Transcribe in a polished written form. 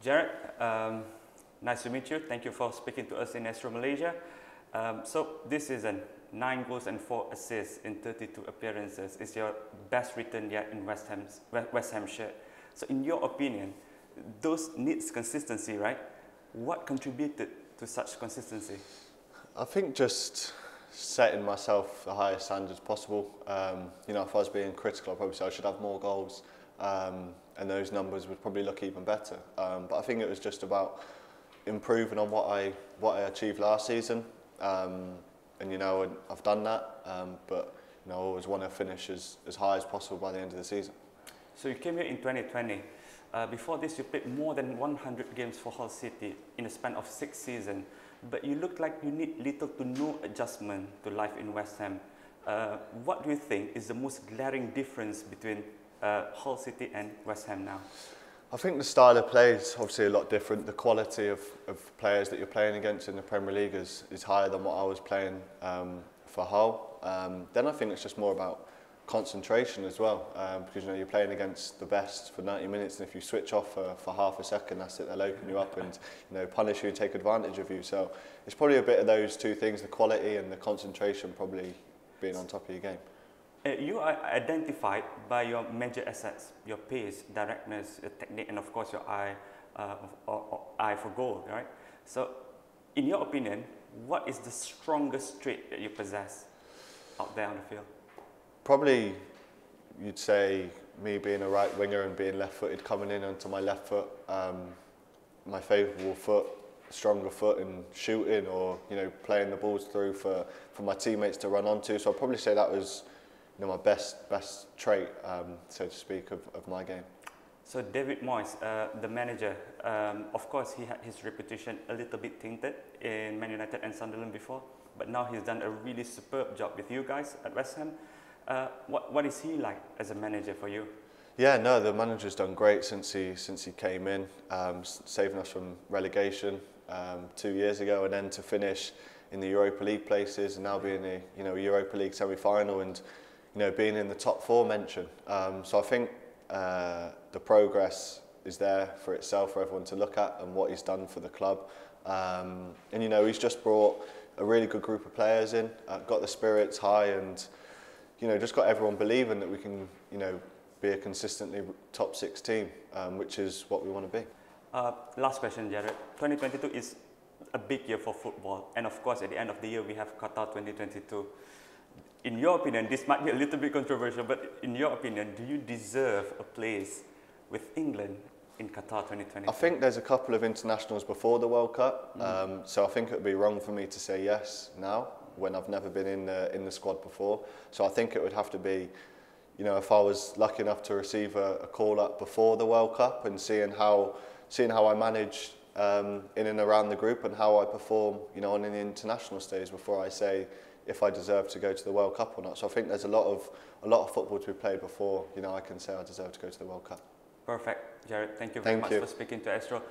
Jarrod, nice to meet you. Thank you for speaking to us in Astro Malaysia. So this season, 9 goals and 4 assists in 32 appearances is your best return yet in West Ham shirt. So in your opinion, those needs consistency, right? What contributed to such consistency? I think just setting myself the highest standards possible. You know, if I was being critical, I'd probably say I should have more goals, and those numbers would probably look even better. But I think it was just about improving on what I achieved last season, and you know, I've done that. But you know, I always want to finish as high as possible by the end of the season. So you came here in 2020. Before this, you played more than 100 games for Hull City in a span of 6 seasons. But you look like you need little to no adjustment to life in West Ham. What do you think is the most glaring difference between Hull City and West Ham now? I think the style of play is obviously a lot different. The quality of players that you're playing against in the Premier League is higher than what I was playing for Hull. Then I think it's just more about concentration as well, because you know, you're playing against the best for 90 minutes, and if you switch off for half a second, that's it, they'll open you up and you know, punish you and take advantage of you. So it's probably a bit of those two things, the quality and the concentration, probably being on top of your game. You are identified by your major assets, your pace, directness, your technique, and of course your eye for goal, right? So in your opinion, what is the strongest trait that you possess out there on the field? Probably, you'd say me being a right winger and being left-footed, coming in onto my left foot, my favourable foot, stronger foot, and shooting, or you know, playing the balls through for my teammates to run onto. So I'd probably say that was, you know, my best trait, so to speak, of my game. So David Moyes, the manager, of course he had his reputation a little bit tainted in Man United and Sunderland before, but now he's done a really superb job with you guys at West Ham. What is he like as a manager for you? Yeah, no, the manager's done great since he came in, saving us from relegation 2 years ago, and then to finish in the Europa League places, and now being a Europa League semi-final, and you know, being in the top 4 mention. So I think the progress is there for itself for everyone to look at, and what he's done for the club. And you know, he's just brought a really good group of players in, got the spirits high, and you know, just got everyone believing that we can, you know, be a consistently top 6 team, which is what we want to be. Last question, Jarrod. 2022 is a big year for football, and of course, at the end of the year, we have Qatar 2022. In your opinion, this might be a little bit controversial, but in your opinion, do you deserve a place with England in Qatar 2022? I think there's a couple of internationals before the World Cup, so I think it would be wrong for me to say yes now, when I've never been in the squad before. So I think it would have to be, you know, if I was lucky enough to receive a call up before the World Cup, and seeing how I manage in and around the group, and how I perform, you know, on the international stage, before I say if I deserve to go to the World Cup or not. So I think there's a lot of football to be played before, you know, I can say I deserve to go to the World Cup. Perfect, Jarrod. Thank you very much for speaking to Astro.